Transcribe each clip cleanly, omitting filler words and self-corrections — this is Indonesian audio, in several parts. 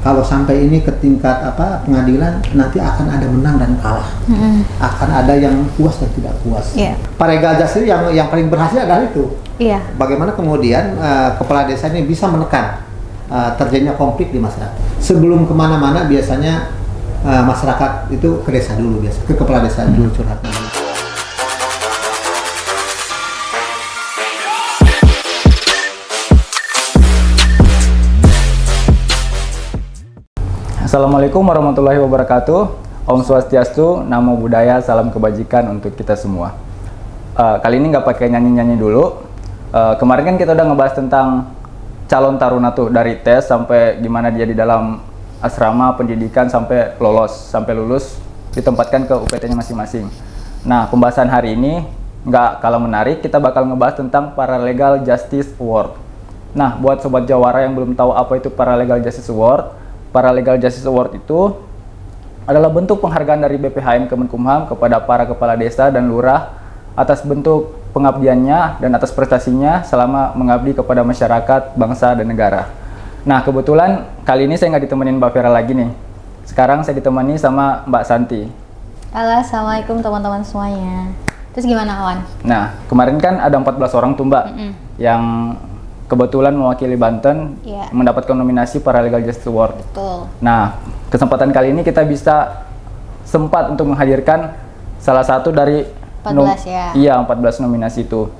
kalau sampai ini ke tingkat pengadilan, nanti akan ada menang dan kalah. Akan ada yang puas dan tidak puas. Paralegal justice yang paling berhasil adalah itu. Bagaimana kemudian kepala desa ini bisa menekan terjadinya konflik di masyarakat. Sebelum kemana-mana biasanya masyarakat itu ke desa dulu, ke kepala desa dulu curhatnya. Assalamualaikum warahmatullahi wabarakatuh. Om Swastiastu, Namo Buddhaya, salam kebajikan untuk kita semua. Kali ini nggak pakai nyanyi-nyanyi dulu. Kemarin kan kita udah ngebahas tentang calon taruna tuh, dari tes sampai gimana dia di dalam asrama pendidikan sampai lulus ditempatkan ke UPT-nya masing-masing. Nah, pembahasan hari ini nggak kalah menarik, kita bakal ngebahas tentang Paralegal Justice Award. Nah, buat sobat Jawara yang belum tahu apa itu Paralegal Justice Award, Paralegal Justice Award itu adalah bentuk penghargaan dari BPHM Kemenkumham kepada para kepala desa dan lurah atas bentuk pengabdiannya dan atas prestasinya selama mengabdi kepada masyarakat, bangsa, dan negara. Nah, kebetulan kali ini saya nggak ditemenin Mbak Vera lagi nih. Sekarang saya ditemani sama Mbak Santi. Halo, Assalamualaikum teman-teman semuanya. Terus gimana kawan? Nah, kemarin kan ada 14 orang tuh Mbak yang kebetulan mewakili Banten mendapatkan nominasi Paralegal Justice Award. Betul. Nah, kesempatan kali ini kita bisa sempat untuk menghadirkan salah satu dari 14 ya? Iya, 14 nominasi itu.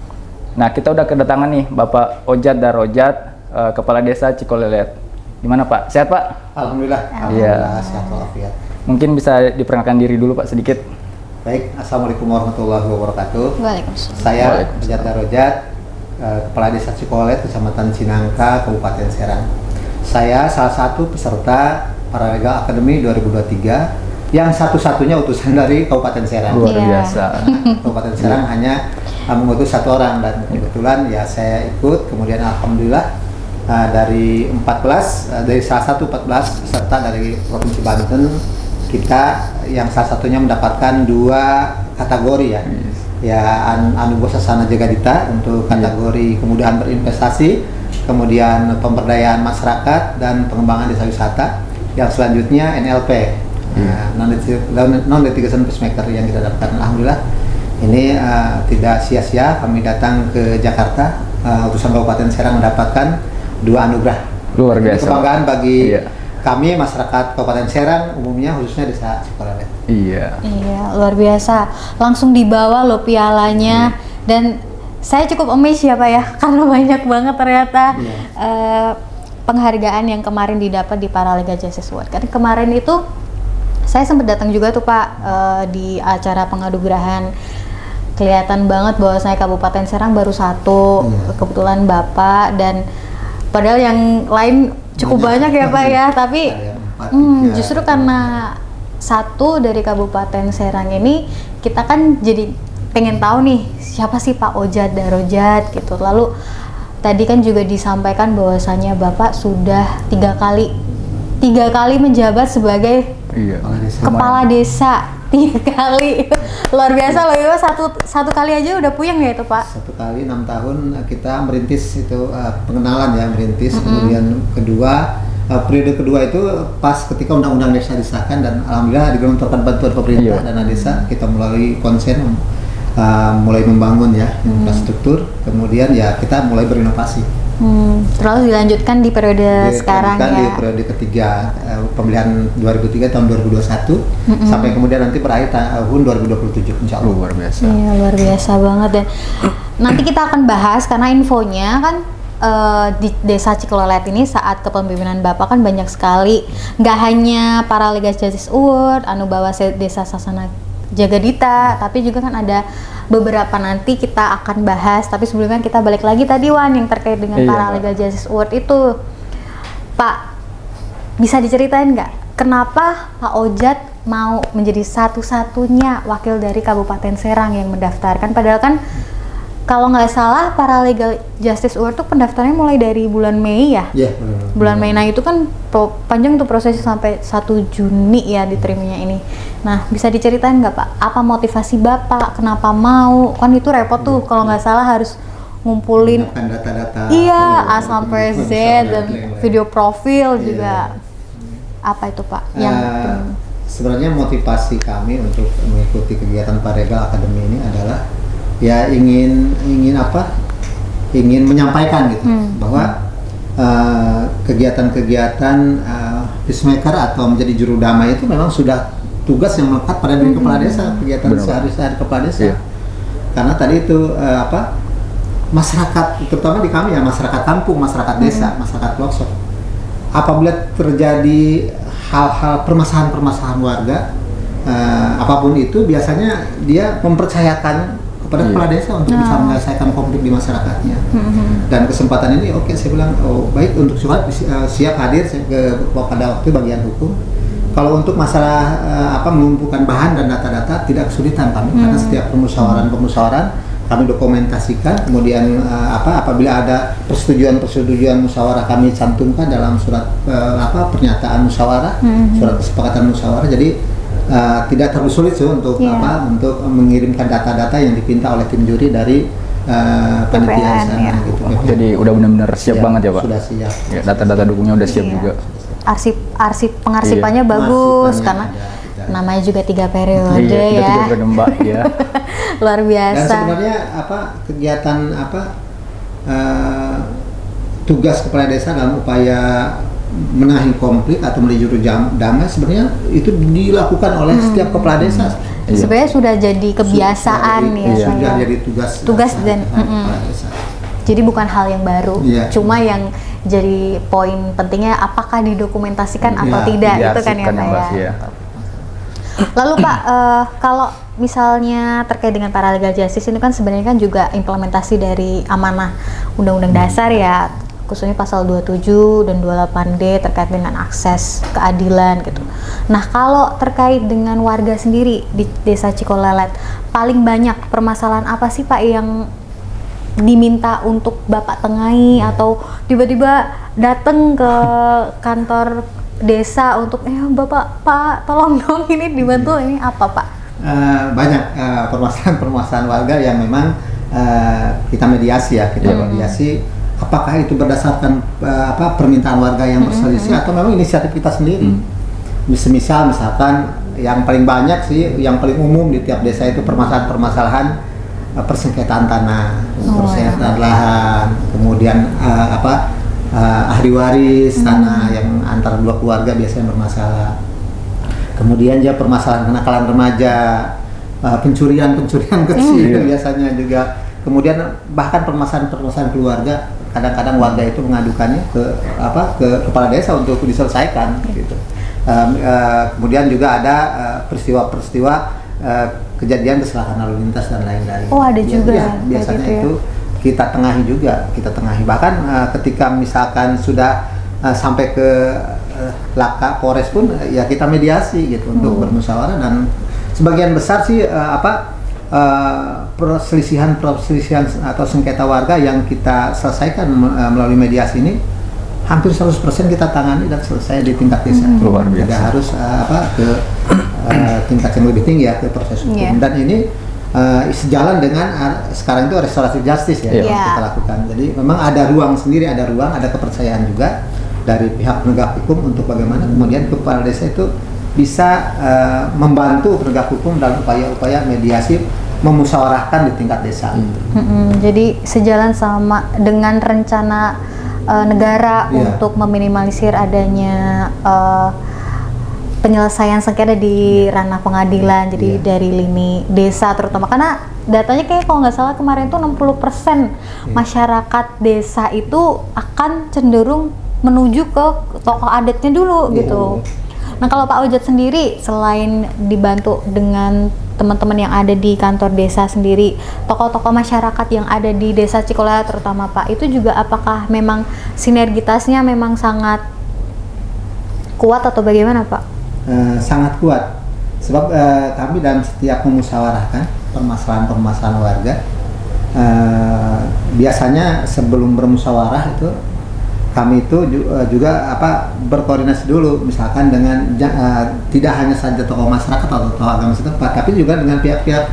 Nah, kita udah kedatangan nih Bapak Ojat Darojat, Kepala Desa Cikolelet. Gimana Pak? Sehat Pak? Alhamdulillah. Iya. Sehat walafiat. Mungkin bisa diperkenalkan diri dulu Pak sedikit. Baik, Assalamualaikum warahmatullahi wabarakatuh. Waalaikumsalam. Saya Ojat Darojat, Kepala Desa Cikolelet, Kecamatan Cinangka, Kabupaten Serang. Saya salah satu peserta Paralegal Academy 2023 yang satu-satunya utusan dari Kabupaten Serang. Luar biasa. Kabupaten Serang hanya mengutus satu orang, dan kebetulan ya saya ikut. Kemudian alhamdulillah dari salah satu 14 peserta dari Provinsi Banten, kita yang salah satunya mendapatkan 2 kategori ya. Ya, Anugerah Sasana Jagadita untuk kategori kemudahan berinvestasi, kemudian pemberdayaan masyarakat dan pengembangan desa wisata. Yang selanjutnya NLP, non-litigation peacemaker, yang kita dapatkan. Alhamdulillah ini tidak sia-sia kami datang ke Jakarta, utusan Kabupaten Serang mendapatkan 2 anugerah. Luar biasa. Ini kebanggaan bagi kami masyarakat Kabupaten Serang umumnya, khususnya Desa Cikolelet. Iya, luar biasa. Langsung dibawa loh pialanya. Dan saya cukup amazed ya Pak ya, karena banyak banget ternyata penghargaan yang kemarin didapat di Paralegal Justice Award. Karena kemarin itu saya sempat datang juga tuh Pak di acara penganugerahan. Kelihatan banget bahwa saya Kabupaten Serang baru 1, kebetulan Bapak, dan padahal yang lain cukup banyak ya Pak ya, tapi justru karena 1 dari Kabupaten Serang ini, kita kan jadi pengen tahu nih siapa sih Pak Ojat Darojat gitu. Lalu tadi kan juga disampaikan bahwasanya Bapak sudah 3 kali menjabat sebagai kepala desa. 3 kali. Luar biasa loh ya, satu kali aja udah puyeng ya itu Pak. 1 kali 6 tahun kita merintis itu, pengenalan ya, merintis. Kemudian periode kedua itu pas ketika undang-undang desa disahkan, dan alhamdulillah digelontorkan bantuan pemerintah dana desa, kita melalui konsen mulai membangun ya infrastruktur. Kemudian ya kita mulai berinovasi. Terus dilanjutkan di periode sekarang ya. Di periode ketiga, pemilihan 2003 tahun 2021 sampai kemudian nanti berakhir tahun 2027 insya Allah. Luar biasa. Iya, luar biasa banget. Dan nanti kita akan bahas, karena infonya kan di Desa Cikolelet ini saat kepemimpinan Bapak kan banyak sekali. Nggak hanya Paralegal Justice Award, Anubawa Desa Sasana Jagadita, tapi juga kan ada beberapa nanti kita akan bahas. Tapi sebelumnya kita balik lagi tadi Wan, yang terkait dengan Paralegal Justice Award itu. Pak, bisa diceritain nggak kenapa Pak Ojat mau menjadi satu-satunya wakil dari Kabupaten Serang yang mendaftarkan? Padahal kan kalau nggak salah Paralegal Justice Award tuh pendaftarannya mulai dari bulan Mei ya? Iya. Bulan Mei, nah itu kan panjang tuh prosesnya sampai 1 Juni ya diterimanya ini. Nah, bisa diceritain nggak Pak, apa motivasi Bapak, kenapa mau? Kan itu repot tuh, kalau nggak salah harus ngumpulin data-data. A sampai Z dan video profil juga. Apa itu Pak? Sebenarnya motivasi kami untuk mengikuti kegiatan Paregal Academy ini adalah ya ingin menyampaikan gitu bahwa kegiatan-kegiatan peacemaker atau menjadi juru damai itu memang sudah tugas yang melekat pada diri kepala desa, kegiatan sehari-hari kepala desa. Karena tadi itu masyarakat, terutama di kami ya, masyarakat kampung, masyarakat desa, masyarakat pelosok, apabila terjadi hal-hal permasalahan warga, apapun itu, biasanya dia mempercayakan kepada kepala desa untuk bisa menyelesaikan konflik di masyarakatnya. Dan kesempatan ini, saya bilang, baik untuk siap hadir pada waktu bagian hukum. Kalau untuk masalah mengumpulkan bahan dan data-data tidak kesulitan kami, karena setiap permusyawaran kami dokumentasikan, kemudian apabila ada persetujuan musyawarah kami cantumkan dalam surat pernyataan musyawarah, surat kesepakatan musyawarah. Jadi tidak terlalu sulit untuk untuk mengirimkan data-data yang dipinta oleh tim juri dari panitia di sana gitu. Jadi udah benar-benar siap banget ya Pak. Sudah siap. Ya, data-data dukungnya udah siap juga. Arsip pengarsipannya bagus karena namanya juga 3 periode ya. 3 periode Mbak ya. Luar biasa. Dan sebenarnya kegiatan tugas kepala desa dalam upaya menahi konflik atau menjadi juru damai sebenarnya itu dilakukan oleh setiap kepala desa. Sebenarnya sudah jadi kebiasaan sudah jadi tugas dan kepala desa. Jadi bukan hal yang baru, cuma yang jadi poin pentingnya apakah didokumentasikan atau tidak, itu kan ya Pak ya. Lalu Pak, kalau misalnya terkait dengan paralegal justice ini kan sebenarnya kan juga implementasi dari amanah Undang-Undang Dasar ya, khususnya pasal 27 dan 28D terkait dengan akses keadilan gitu. Nah, kalau terkait dengan warga sendiri di Desa Cikolelet, paling banyak permasalahan apa sih Pak yang diminta untuk Bapak tengahi atau tiba-tiba datang ke kantor desa untuk Pak tolong dong ini dibantu, ini apa Pak? Banyak permasalahan warga yang memang kita mediasi ya, mediasi apakah itu berdasarkan permintaan warga yang berselisih atau memang inisiatif kita sendiri. Misalkan yang paling banyak sih, yang paling umum di tiap desa itu permasalahan persengketaan tanah, persengketaan lahan, kemudian ahli waris tanah yang antara dua keluarga biasanya bermasalah. Kemudian juga permasalahan kenakalan remaja, pencurian kecil biasanya juga. Kemudian bahkan permasalahan keluarga, kadang-kadang warga itu mengadukannya ke kepala desa untuk diselesaikan gitu. Kemudian juga ada peristiwa-peristiwa kejadian kecelakaan lalu lintas dan lain-lain. Oh, ada juga. Ya, biasanya gitu, itu kita tengahi. Bahkan ketika misalkan sudah sampai ke Laka Polres pun ya kita mediasi gitu untuk bermusyawarah, dan sebagian besar sih perselisihan atau sengketa warga yang kita selesaikan melalui mediasi ini hampir 100% kita tangani dan selesai di tingkat desa. Luar biasa. Tidak harus ke tingkat yang lebih tinggi ya, ke proses hukum. Dan ini sejalan dengan sekarang itu restoratif justice ya yang kita lakukan. Jadi memang ada ruang sendiri, ada kepercayaan juga dari pihak penegak hukum untuk bagaimana kemudian kepala desa itu bisa membantu penegak hukum dalam upaya-upaya mediasi memusyawarahkan di tingkat desa. Jadi sejalan sama dengan rencana negara untuk meminimalisir adanya penyelesaian sengketa di ranah pengadilan, jadi dari lini desa terutama, karena datanya kayak kalau nggak salah kemarin tuh 60% masyarakat desa itu akan cenderung menuju ke tokoh adatnya dulu gitu. Nah, kalau Pak Ujat sendiri selain dibantu dengan teman-teman yang ada di kantor desa sendiri, tokoh-tokoh masyarakat yang ada di Desa Cikolelet terutama Pak, itu juga apakah memang sinergitasnya memang sangat kuat atau bagaimana Pak? Sangat kuat, sebab kami dalam setiap memusyawarahkan permasalahan warga, biasanya sebelum bermusyawarah itu kami itu juga berkoordinasi dulu, misalkan dengan tidak hanya saja tokoh masyarakat atau tokoh agama setempat, tapi juga dengan pihak-pihak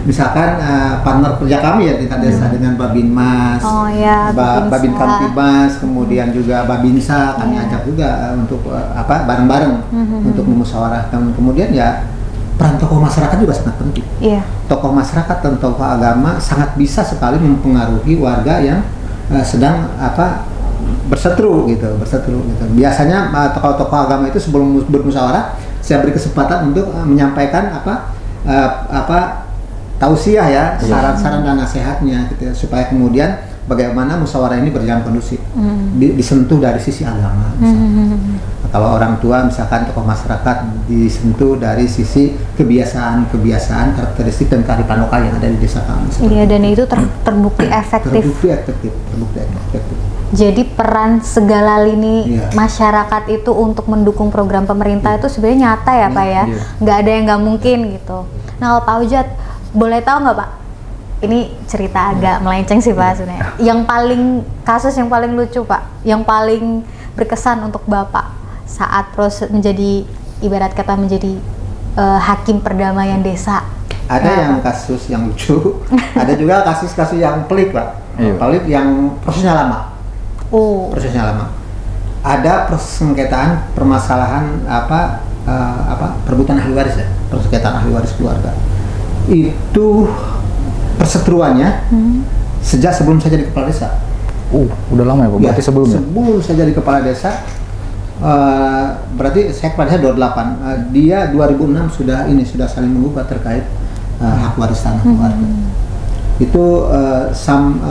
misalkan partner kerja kami ya tingkat desa dengan Babinmas, Oh ya, Babin Babinsa. Kamtibmas, kemudian juga Babinsa kami Iya. ajak juga untuk bareng-bareng untuk memusyawarahkan. Kemudian ya peran tokoh masyarakat juga sangat penting. Iya. Tokoh masyarakat dan tokoh agama sangat bisa sekali mempengaruhi warga yang sedang berseteru gitu. Biasanya tokoh-tokoh agama itu sebelum bermusyawarah saya beri kesempatan untuk menyampaikan tausiah ya, saran-saran dan nasihatnya gitu ya, supaya kemudian bagaimana musyawarah ini berjalan kondusif, disentuh dari sisi agama misalkan. Kalau orang tua misalkan tokoh masyarakat disentuh dari sisi kebiasaan karakteristik dan kearifan lokal yang ada di desa kami. Iya, dan itu terbukti efektif. Terbukti efektif. Jadi peran segala lini Iya. masyarakat itu untuk mendukung program pemerintah itu sebenarnya nyata ya Pak ya, Iya. nggak ada yang nggak mungkin gitu. Nah kalau Pak Ujat, boleh tahu nggak Pak? Ini cerita agak melenceng sih Pak sebenarnya. Kasus yang paling lucu Pak, yang paling berkesan untuk Bapak saat proses menjadi ibarat kata menjadi hakim perdamaian desa. Ada yang kasus yang lucu, ada juga kasus-kasus yang pelik Pak. Iya. Pelik yang prosesnya lama. Oh. Prosesnya lama. Ada persengketaan permasalahan perebutan ahli waris ya, persengketaan ahli waris keluarga. Itu perseteruannya sejak sebelum saya jadi kepala desa. Udah lama ya Pak, berarti sebelumnya? Sebelum saya jadi kepala desa, berarti saya kepala desa 28. Dia 2006 sudah saling menggugat terkait hak waris tanah keluarga. Itu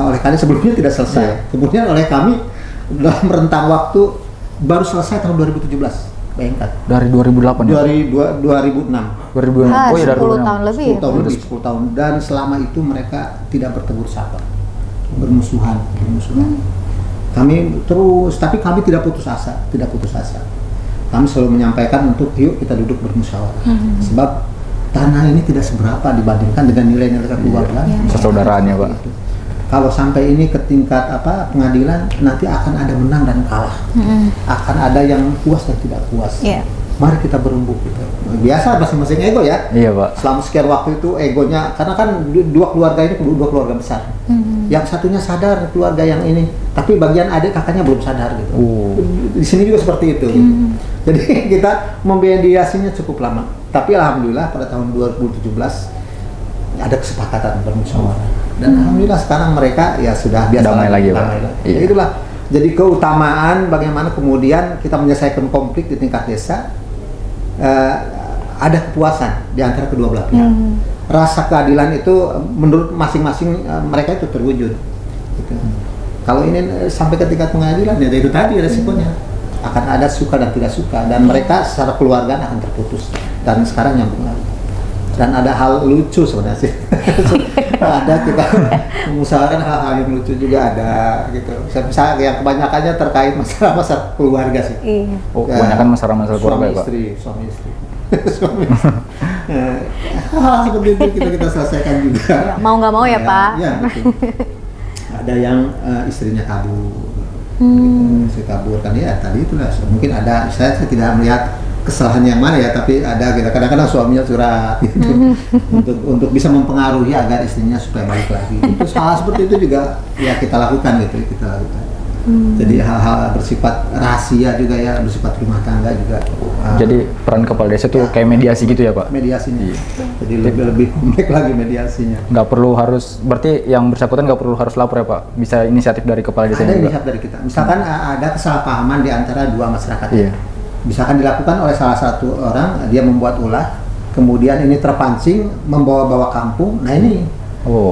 oleh kami sebelumnya tidak selesai. Kemudian oleh kami dalam rentang waktu baru selesai tahun 2017. Bayangkan. Dari 2008 ya? Dari 2006. 2006. Oh ya, dari 10 2006. tahun lebih. 10 tahun lebih, 10 tahun. Dan selama itu mereka tidak bertegur sapa. Bermusuhan. Kami terus, tapi kami tidak putus asa. Kami selalu menyampaikan untuk yuk kita duduk bermusyawarah. Sebab tanah ini tidak seberapa dibandingkan dengan nilai-nilai kekeluargaan. Persaudaraannya Pak. Kalau sampai ini ke tingkat pengadilan, nanti akan ada menang dan kalah. Akan ada yang puas dan tidak puas. Iya. Mari kita berembuk gitu. Biasa masing-masing ego ya. Iya Pak. Selama sekian waktu itu egonya, karena kan dua keluarga ini dua keluarga besar. Yang satunya sadar keluarga yang ini, tapi bagian adik kakaknya belum sadar gitu. Di sini juga seperti itu. Gitu. Jadi kita memediasinya cukup lama. Tapi alhamdulillah pada tahun 2017 ada kesepakatan bermusyawarah. Dan alhamdulillah sekarang mereka ya sudah biasa Damai lagi, Pak. damai lagi. Iya. Ya, itulah. Jadi keutamaan bagaimana kemudian kita menyelesaikan konflik di tingkat desa. Ada kepuasan di antara kedua belah pihak. Rasa keadilan itu menurut masing-masing mereka itu terwujud. Gitu. Kalau ini sampai ke tingkat pengadilan ya itu tadi resikonya akan ada suka dan tidak suka dan mereka secara keluarga akan terputus dan sekarang nyambung lagi. Dan ada hal lucu sebenarnya sih. Ada kita mengusahakan hal-hal yang lucu juga ada gitu. Misalnya yang kebanyakannya terkait masalah keluarga sih. Iya. Kebanyakan masalah-masalah keluarga ya Pak? Suami istri. Hal seperti itu kita selesaikan juga. Mau nggak mau ya Pak. Ya, betul. Ada yang istrinya kabur. Istri kabur kan ya tadi itulah mungkin ada saya tidak melihat kesalahan yang mana ya, tapi ada kita kadang-kadang suaminya curhat gitu untuk bisa mempengaruhi agar istrinya supaya balik lagi. Itu hal seperti itu juga ya kita lakukan gitu, Jadi hal-hal bersifat rahasia juga ya, bersifat rumah tangga juga. Jadi peran kepala desa tuh kayak mediasi gitu ya Pak? Mediasinya. Jadi lebih kompleks lagi mediasinya. Nggak perlu harus, berarti yang bersangkutan nggak perlu harus lapor ya Pak? Bisa inisiatif dari kepala desa Ada juga? inisiatif dari kita. Misalkan ada kesalahpahaman di antara dua masyarakat. Iya. Misalkan dilakukan oleh salah satu orang, dia membuat ulah, kemudian ini terpancing membawa-bawa kampung. Nah ini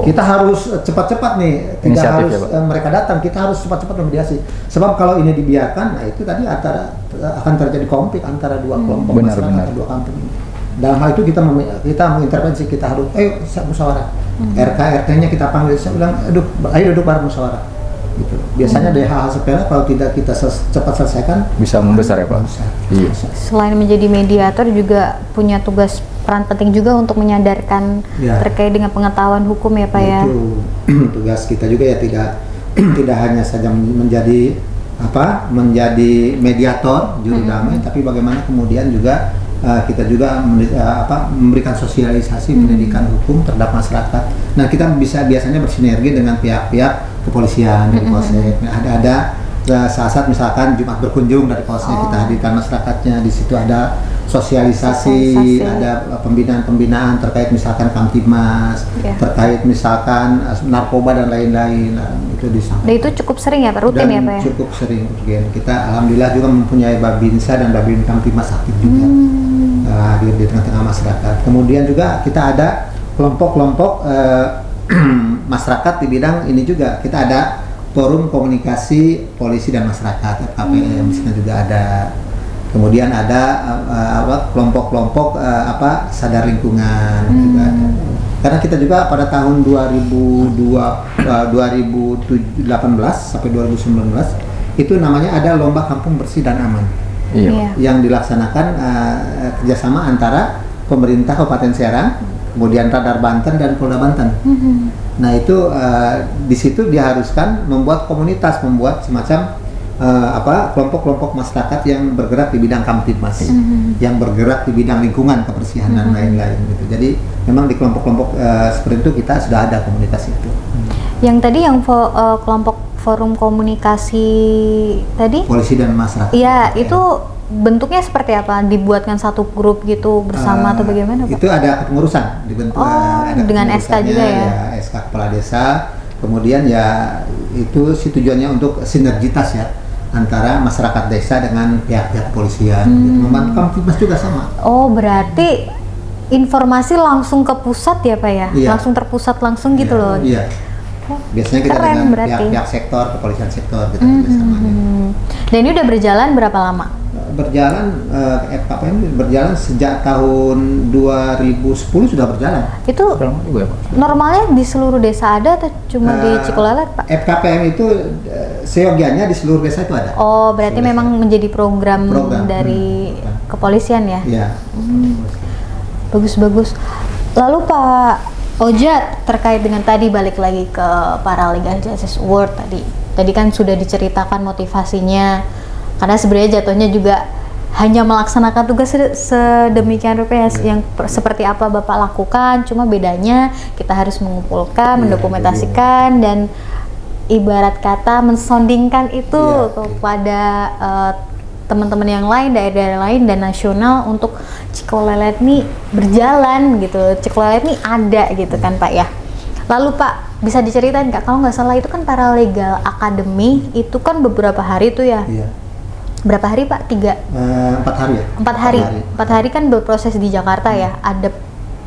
kita harus cepat-cepat nih, tidak Inisiatif harus ya, Pak? mereka datang, kita harus cepat-cepat memediasi. Sebab kalau ini dibiarkan, nah itu tadi akan terjadi konflik antara dua kelompok masyarakat, antara dua kampung ini. Dalam hal itu kita mengintervensi, kita harus, ayo musyawarah. RT-nya kita panggil, saya bilang, ayo duduk bareng musyawarah. Gitu. Biasanya dari hal-hal sepele kalau tidak kita cepat selesaikan bisa membesar ya Pak? Iya. Selain menjadi mediator juga punya peran penting juga untuk menyadarkan terkait dengan pengetahuan hukum ya Pak ya. Itu tugas kita juga ya, tidak hanya saja menjadi mediator juru damai, tapi bagaimana kemudian juga kita juga memberikan sosialisasi pendidikan hukum terhadap masyarakat. Nah, kita biasanya bersinergi dengan pihak-pihak kepolisian dari Polsek. Ada saat misalkan Jumat berkunjung dari Polsek, kita hadirkan masyarakatnya. Di situ ada sosialisasi, ada pembinaan terkait misalkan Kamtibmas, terkait misalkan narkoba dan lain-lain. Itu disampaikan. Dan itu cukup sering ya Pak, rutin ya Pak ya? Cukup sering. Kita alhamdulillah juga mempunyai Babinsa dan Babin Kamtibmas aktif juga. Hadir di tengah-tengah masyarakat. Kemudian juga kita ada kelompok-kelompok masyarakat di bidang ini juga. Kita ada forum komunikasi polisi dan masyarakat (FKPM) di sana juga ada. Kemudian ada kelompok-kelompok sadar lingkungan juga ada. Karena kita juga pada tahun 2018 sampai 2019 itu namanya ada lomba kampung bersih dan aman. Yang dilaksanakan kerjasama antara pemerintah Kabupaten Serang, kemudian Radar Banten dan Polda Banten. Nah itu di situ diharuskan membuat komunitas, membuat semacam kelompok-kelompok masyarakat yang bergerak di bidang Kamtibmas, yang bergerak di bidang lingkungan, kebersihan dan lain-lain gitu. Jadi memang di kelompok-kelompok seperti itu kita sudah ada komunitas itu. Yang tadi yang kelompok forum komunikasi tadi? Polisi dan masyarakat. Iya, itu bentuknya seperti apa? Dibuatkan satu grup gitu bersama atau bagaimana Pak? Itu ada kepengurusan dibentuk. Dengan SK juga ya? SK Kepala Desa. Kemudian ya itu tujuannya untuk sinergitas ya antara masyarakat desa dengan pihak-pihak polisian. Membantu Kamtibmas juga sama. Oh, berarti informasi langsung ke pusat ya Pak ya? Iya. Langsung terpusat langsung gitu loh? Iya. Biasanya kita dengan pihak-pihak sektor, kepolisian sektor kita kerjasamanya. Dan ini udah berjalan berapa lama? Berjalan, FKPM berjalan sejak tahun 2010 sudah berjalan. Itu normalnya di seluruh desa ada atau cuma di Cikulelet Pak? FKPM itu seyogianya di seluruh desa itu ada. Oh, berarti memang menjadi program dari kepolisian ya? Iya. Bagus-bagus. Lalu Pak Ojat, terkait dengan tadi balik lagi ke Paralegal Justice Award tadi kan sudah diceritakan motivasinya, karena sebenarnya jatuhnya juga hanya melaksanakan tugas sedemikian rupa yang seperti apa Bapak lakukan, cuma bedanya kita harus mengumpulkan, mendokumentasikan dan ibarat kata mensondingkan itu kepada teman-teman yang lain, daerah-daerah lain dan nasional untuk Cikulelet nih berjalan gitu, Cikulelet nih ada gitu kan Pak ya. Lalu Pak, bisa diceritain Kak, kalau nggak salah itu kan Paralegal Academy itu kan beberapa hari tuh ya? Iya. Berapa hari Pak? 4 hari ya? 4 hari. 4 hari kan berproses di Jakarta ya, ada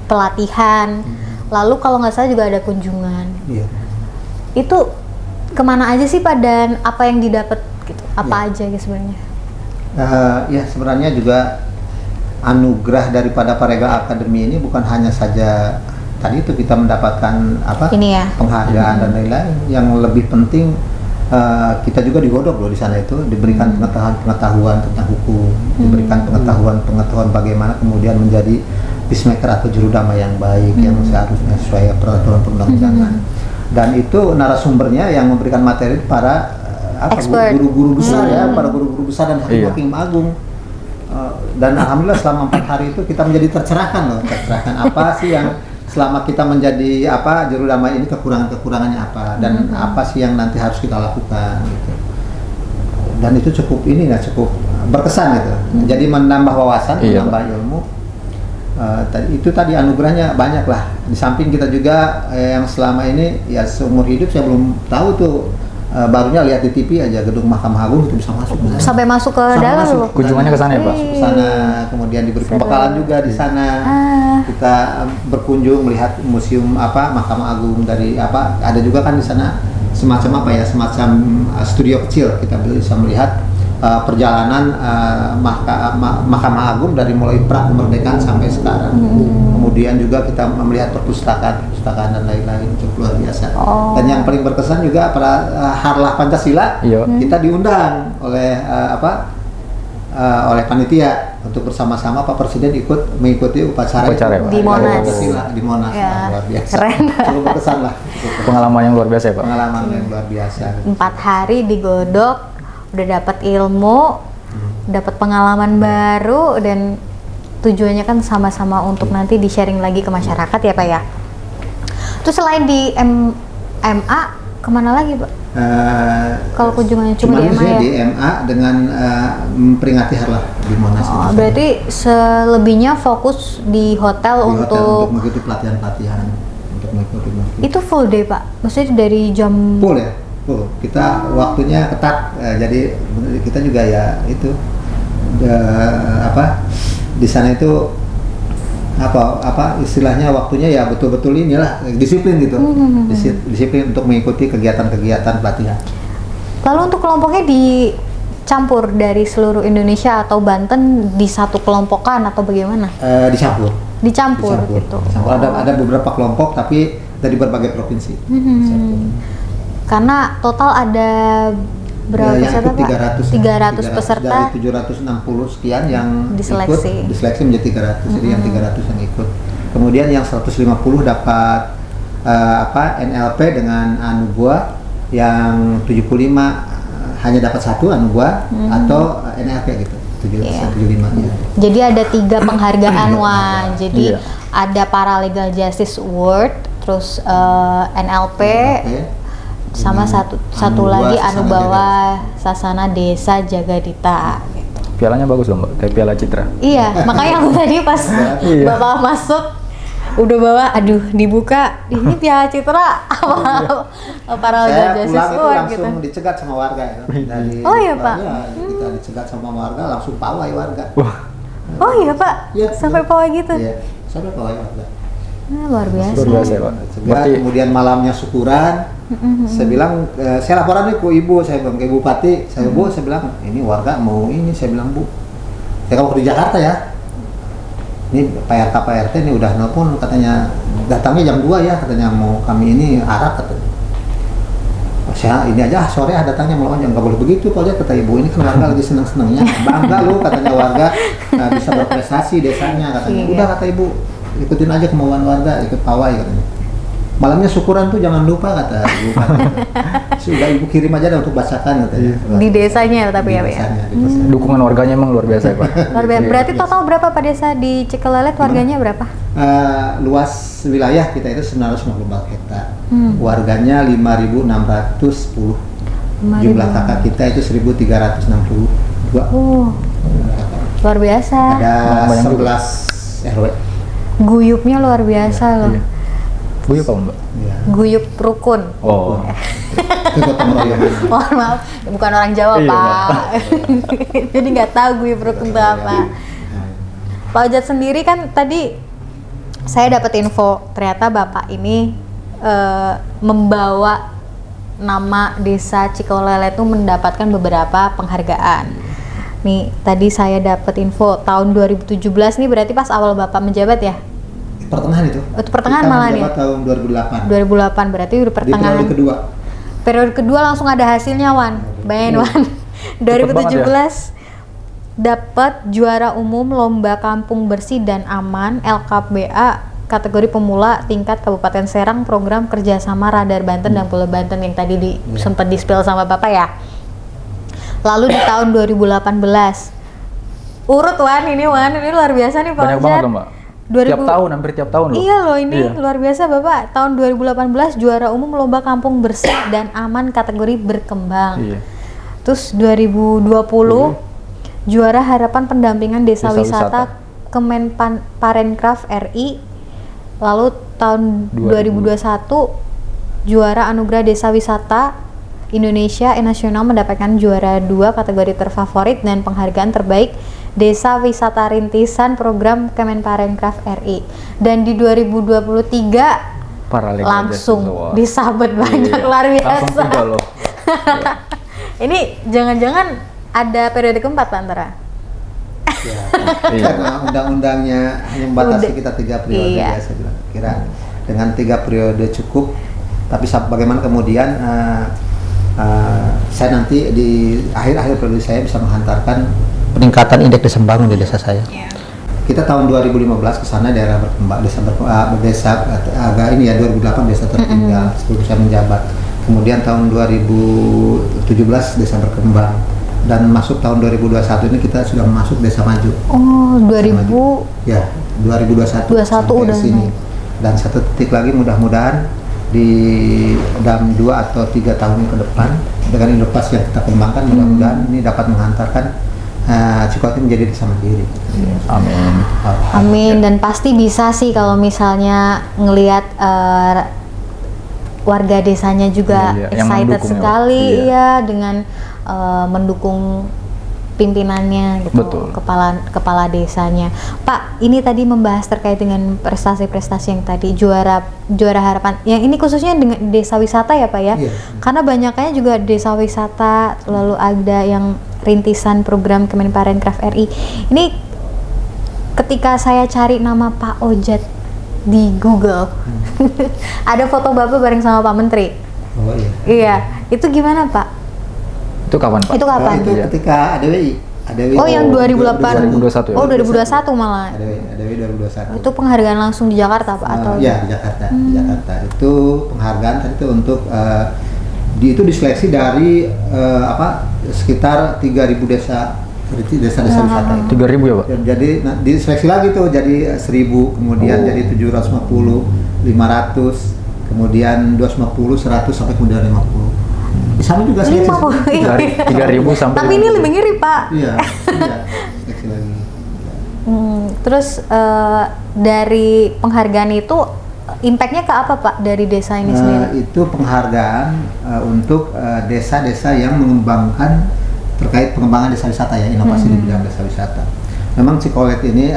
pelatihan, lalu kalau nggak salah juga ada kunjungan. Iya. Itu kemana aja sih Pak dan apa yang didapat gitu? Apa aja gitu sebenarnya? Ya sebenarnya juga anugerah daripada Paralegal Academy ini bukan hanya saja tadi itu kita mendapatkan penghargaan dan lain-lain. Yang lebih penting kita juga digodok loh di sana, itu diberikan pengetahuan tentang hukum, diberikan pengetahuan bagaimana kemudian menjadi peacemaker atau juru damai yang baik yang seharusnya sesuai peraturan perundang-undangan. Dan itu narasumbernya yang memberikan materi para guru-guru besar para guru-guru besar dan hakim agung. Dan alhamdulillah selama 4 hari itu kita menjadi tercerahkan apa sih yang selama kita menjadi juru damai ini kekurangannya apa dan apa sih yang nanti harus kita lakukan gitu. Dan itu cukup berkesan gitu. Jadi menambah wawasan, menambah ilmu. Tadi anugerahnya banyak lah. Di samping kita juga yang selama ini ya seumur hidup saya belum tahu tuh, barunya lihat di TV aja gedung Mahkamah Agung itu bisa masuk. Sampai masuk ke dalam loh. Kunjungannya ke sana ya Pak? Ke sana, kemudian diberi pembekalan juga di sana. Kita berkunjung melihat museum Mahkamah Agung dari ada juga kan di sana semacam studio kecil, kita bisa melihat perjalanan Mahkamah Agung dari mulai pra kemerdekaan sampai sekarang. Kemudian juga kita melihat perpustakaan dan lain-lain, cukup luar biasa. Dan yang paling berkesan juga pada Harlah Pancasila, kita diundang oleh oleh panitia untuk bersama-sama Pak Presiden mengikuti upacara di Monas. Di Monas. Luar biasa. Keren. Cukup berkesan lah. Pengalaman yang luar biasa ya Pak? Pengalaman yang luar biasa. 4 hari digodok, udah dapat ilmu, dapat pengalaman baru, dan tujuannya kan sama-sama untuk nanti di-sharing lagi ke masyarakat ya Pak ya. Terus selain di MA, kemana lagi Pak? Kalau kunjungannya cuma di MA ya? Di MA dengan memperingati Harlah di Monas. Oh, berarti selebihnya fokus di hotel untuk mengikuti pelatihan-pelatihan. Untuk mengikuti. Itu full day Pak? Maksudnya dari jam... Full ya? Full. Kita waktunya ketat, jadi kita juga ya itu di sana itu apa istilahnya waktunya ya betul-betul inilah disiplin gitu, disiplin untuk mengikuti kegiatan-kegiatan pelatihan. Lalu untuk kelompoknya dicampur dari seluruh Indonesia atau Banten di satu kelompokan atau bagaimana? Dicampur gitu. Ada beberapa kelompok tapi dari berbagai provinsi. Karena total ada berapa peserta Pak? 300 peserta. Dari 760 sekian yang diseleksi. Diseleksi menjadi 300. Jadi yang 300 yang ikut. Kemudian yang 150 dapat NLP dengan Anugua, yang 75 hanya dapat satu Anugua atau NLP gitu. 75 ya. Jadi ada 3 penghargaan Wan. Jadi ada Paralegal Justice Award, terus NLP, sama satu lagi Anubawa Sasana Desa Jagadita gitu. Pialanya bagus dong Mbak, kayak piala Citra. Iya, makanya aku tadi pas Bapak masuk udah bawa, aduh dibuka, ini piala Citra apa Paralegal Justice Award gitu. Langsung dicegat sama warga ya. Oh iya Pak. Ya, kita dicegat sama warga, langsung pawai warga. Oh iya Pak, sampai pawai gitu? Iya, sampai pawai warga. Luar biasa. Luar biasa ya Pak. Kemudian malamnya syukuran. Saya bilang, saya laporan nih ke ibu, saya bilang ke bupati, saya bilang ini warga mau ini, saya bilang Bu, saya kamu di Jakarta ya. Ini Pak RT ini udah nelpon katanya datangnya jam 2 ya, katanya mau kami ini Arab katanya. Saya ini aja sore datangnya mau nggak boleh begitu kalau dia kata ibu, ini kan warga lagi seneng-senengnya, bangga lu katanya warga bisa berprestasi desanya katanya. Udah kata ibu, ikutin aja kemauan warga, ikut pawai katanya. Malamnya syukuran tuh jangan lupa kata ibu. Sudah ibu kirim aja dah untuk bacakan katanya. Di desanya tapi ya Pak ya. Dukungan warganya emang luar biasa ya Pak. Luar biasa. Berarti total berapa Pak desa di Cikelolet warganya berapa? Luas wilayah kita itu 954 hektar. Warganya 5.610. Jumlah kakak kita itu 1.362. Luar biasa. Ada 11 RW. Guyupnya luar biasa loh. Guyup apa Mbak? Ya. Guyup rukun. Oh. Itu gotong royong. Mohon maaf, bukan orang Jawa Pak. Jadi nggak tahu guyup rukun itu apa. Pak Ojat sendiri kan tadi saya dapat info ternyata Bapak ini membawa nama desa Cikelolet itu mendapatkan beberapa penghargaan. Nih tadi saya dapat info tahun 2017 nih berarti pas awal Bapak menjabat ya? Pertengahan itu. Itu pertengahan malah nih. Tahun 2008. 2008 berarti udah pertengahan. Di periode kedua. Periode kedua langsung ada hasilnya Wan. Bayangin Wan. 2017 dapat juara umum lomba kampung bersih dan aman LKBA kategori pemula tingkat Kabupaten Serang program kerjasama Radar Banten dan Pulau Banten yang tadi sempat di-spill sama Bapak ya. Lalu di tahun 2018 urut Wan ini luar biasa nih Pak. Banyak banget loh Mbak. Hampir tiap tahun loh. Iya loh ini luar biasa Bapak. Tahun 2018 juara umum lomba kampung bersih dan aman kategori berkembang. Iya. Terus 2020 juara harapan pendampingan desa wisata Kemenparekraf RI. Lalu tahun 2021 juara anugerah desa wisata Indonesia nasional mendapatkan juara 2 kategori terfavorit dan penghargaan terbaik Desa Wisata Rintisan Program Kemenparekraf RI. Dan di 2023 langsung disabet banyak luar biasa. Loh. Ini jangan-jangan ada periode keempat Pak Antara? Ya, karena undang-undangnya hanya membatasi kita 3 periode ya saya bilang. Kira dengan 3 periode cukup. Tapi bagaimana kemudian saya nanti di akhir-akhir periode saya bisa menghantarkan peningkatan indeks desa membangun di desa saya. Kita tahun 2015 ke sana daerah berkembang, desa agak ini ya 2008 desa tertinggal sebelum saya menjabat. Kemudian tahun 2017 desa berkembang. dan masuk tahun 2021 ini kita sudah masuk desa maju. Oh, Desa Maju. Ya, 2021 21 sampai udah sini. Dan satu titik lagi mudah-mudahan di dalam 2 atau 3 tahun ke depan dengan inovasi yang kita kembangkan, mudah-mudahan ini dapat menghantarkan Cikolelet menjadi desa mandiri. Amin. Amin, dan pasti bisa sih kalau misalnya ngelihat warga desanya juga Iya, yang excited mendukung ya, Pak. sekali Iya. ya dengan mendukung pimpinannya gitu, Betul. kepala desanya. Pak, ini tadi membahas terkait dengan prestasi-prestasi yang tadi juara harapan. Yang ini khususnya dengan desa wisata ya Pak ya? Iya. Karena banyaknya juga desa wisata, lalu ada yang rintisan program Kemenparekraf RI. Ini ketika saya cari nama Pak Ojat di Google, ada foto Bapak bareng sama Pak Menteri. Oh iya. Iya, itu gimana Pak? Itu kapan, Pak? Itu kapan? Itu Iya. ketika ADWI. Oh, yang 2008. 2021 ya? Oh, 2021 malah. ADWI 2021. Itu penghargaan langsung di Jakarta Pak atau? Ya, di Jakarta. Di Jakarta. Itu penghargaan tadi itu untuk itu diseleksi dari sekitar 3.000 desa-desa wisata. 3.000 ya, Pak? Jadi diseleksi lagi tuh jadi 1.000, kemudian jadi 750, 500, kemudian 250, 100 sampai kemudian 50. Di sana juga seleksi. 3.000 sampai. Tapi ini lebih ngiri Pak. Iya, seleksi lagi. Terus dari penghargaan itu impact-nya ke apa Pak dari desa ini sendiri? Itu penghargaan untuk desa-desa yang mengembangkan terkait pengembangan desa wisata ya, inovasi di bidang desa wisata. Memang Cikolelet ini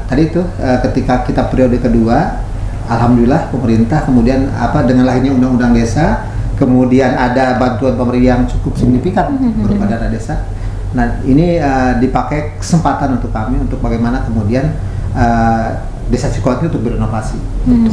tadi itu ketika kita periode kedua, alhamdulillah pemerintah kemudian dengan lahirnya undang-undang desa, kemudian ada bantuan pemerintah yang cukup signifikan berupa dana desa. Nah ini dipakai kesempatan untuk kami untuk bagaimana kemudian desa Cikolelet ini untuk berinovasi.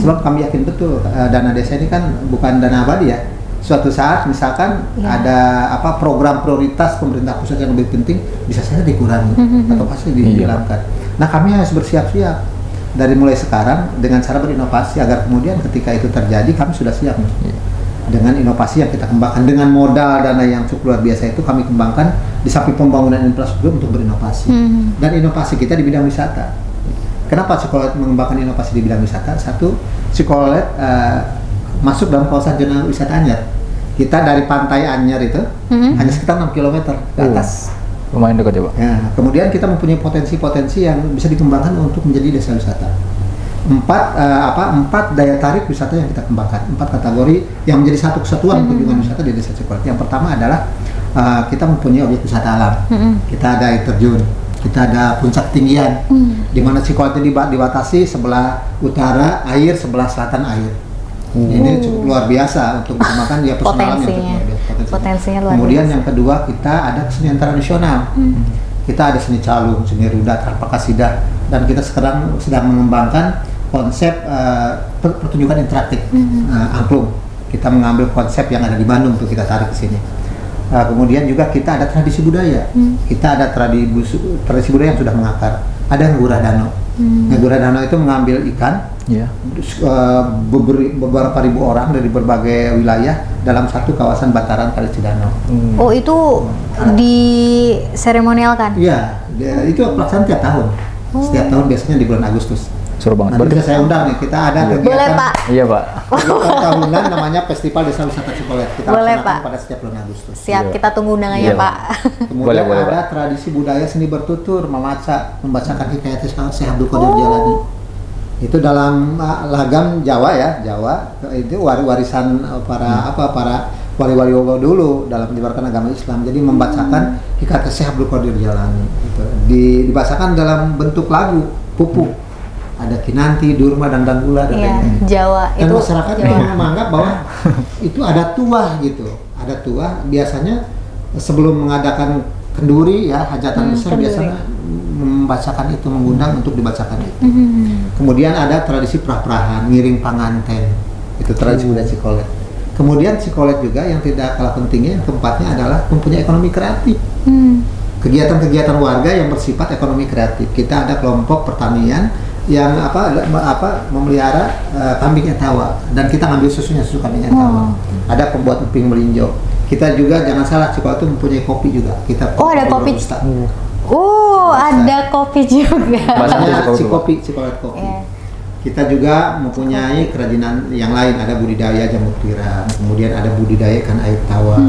Sebab kami yakin betul dana desa ini kan bukan dana abadi ya. Suatu saat misalkan ada program prioritas pemerintah pusat yang lebih penting bisa saja dikurangi atau pasti dihilangkan. Nah kami harus bersiap-siap dari mulai sekarang dengan cara berinovasi agar kemudian ketika itu terjadi kami sudah siap dengan inovasi yang kita kembangkan dengan modal dana yang cukup luar biasa itu kami kembangkan di samping pembangunan infrastruktur untuk berinovasi dan inovasi kita di bidang wisata. Kenapa Cikolelet mengembangkan inovasi di bidang wisata? Satu, Cikolelet masuk dalam kawasan zona wisata Anyer. Kita dari pantai Anyer itu hanya sekitar 6 km ke atas. Lumayan dekat ya, Pak? Ya, kemudian kita mempunyai potensi-potensi yang bisa dikembangkan untuk menjadi desa wisata. 4 daya tarik wisata yang kita kembangkan, 4 kategori yang menjadi satu kesatuan kunjungan wisata di desa Cikolelet. Yang pertama adalah kita mempunyai objek wisata alam. Kita ada air terjun, kita ada puncak ketinggian, di mana Cikolelet ini dibatasi sebelah utara air, sebelah selatan air. Ini cukup luar biasa untuk mengembangkan dia pesona alam yang cukup luar biasa. Potensinya luar Kemudian biasa. yang kedua kita ada kesenian tradisional. Kita ada seni calung, seni rudat, harpa kasidah, dan kita sekarang sedang mengembangkan konsep pertunjukan interaktif angklung. Kita mengambil konsep yang ada di Bandung untuk kita tarik ke sini. Kemudian juga kita ada tradisi budaya. Kita ada tradisi budaya yang sudah mengakar. Ada Ngurah Danau. Ngurah Danau itu mengambil ikan. Beberapa ribu orang dari berbagai wilayah dalam satu kawasan bantaran Kali Cidanau. Oh, itu di seremonialkan? Iya, itu pelaksanaan tiap tahun. Setiap tahun biasanya di bulan Agustus. Seru banget. Nanti bisa saya undang nih, kita ada kegiatan. Boleh Pak. Iya, Pak. Tahunan namanya Festival Desa Wisata Cikolelet. Kita Boleh, laksanakan Pak. pada setiap bulan Agustus. Siap, Iya. kita tunggu undangannya Iya. Pak. Kemudian Boleh, ada Pak. tradisi budaya seni bertutur, membacakan hikayat Syekh Abdul Qadir Jalani. Itu dalam lagam Jawa ya, Jawa. Itu warisan para wali-wali dulu dalam menyebarkan agama Islam. Jadi membacakan hikayat Syekh Abdul Qadir Jalani. Gitu. Dibacakan dalam bentuk lagu, pupuk. Ada Kinanti, Durma, dan Danggula dan Iya, lain-lain. Jawa. Dan Itu masyarakat Jawa. menganggap bahwa itu ada tuah gitu. Ada tuah biasanya sebelum mengadakan kenduri ya, hajatan besar kenduri. biasanya membacakan itu, mengundang untuk dibacakan itu. Kemudian ada tradisi prah-prahan, ngiring panganten. Itu tradisi budaya Cikolelet. Kemudian Cikolelet juga yang tidak kalah pentingnya, yang keempatnya adalah mempunyai ekonomi kreatif. Kegiatan-kegiatan warga yang bersifat ekonomi kreatif. Kita ada kelompok pertanian yang memelihara kambing etawa, dan kita ngambil susunya, susu kambing etawa. Ada pembuat emping melinjo, Kita juga jangan salah, Cikolat itu mempunyai kopi juga. Kita Oh, ada kopi. Robusta. Ada kopi juga. Bahasanya Namanya kopi. Cikolat kopi. Iya. Kita juga mempunyai kerajinan yang lain, ada budidaya jamur tiram, kemudian ada budidaya ikan air tawar,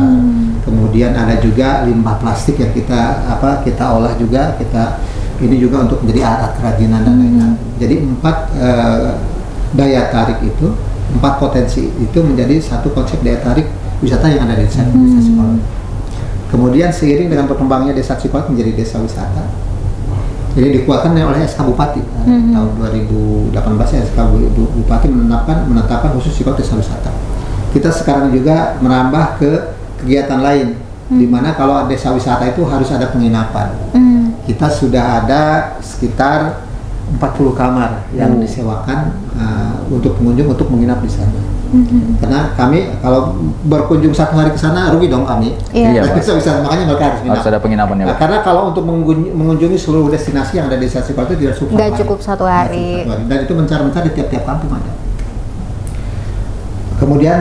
kemudian ada juga limbah plastik yang kita olah juga, kita ini juga untuk menjadi alat kerajinan dan lain-lain. Jadi 4 daya tarik itu, 4 potensi itu menjadi satu konsep daya tarik wisata yang ada di desa Cikolat. Kemudian seiring dengan berkembangnya desa Cikolat menjadi desa wisata. Jadi dikuatkan oleh SK Bupati tahun 2018 SK Bupati menetapkan khusus Cikolat desa wisata. Kita sekarang juga merambah ke kegiatan lain, di mana kalau desa wisata itu harus ada penginapan. Kita sudah ada sekitar 40 kamar yang disewakan untuk pengunjung untuk menginap di sana. Karena kami kalau berkunjung 1 hari ke sana rugi dong kami. Iya. Bisa makanya mereka harus Harus ada penginapannya, Nah, Pak. karena kalau untuk mengunjungi seluruh destinasi yang ada di desa Cikolat itu tidak cukup. Nggak cukup 1 hari. Dan itu mencar-mencar di tiap-tiap kampung ada. Kemudian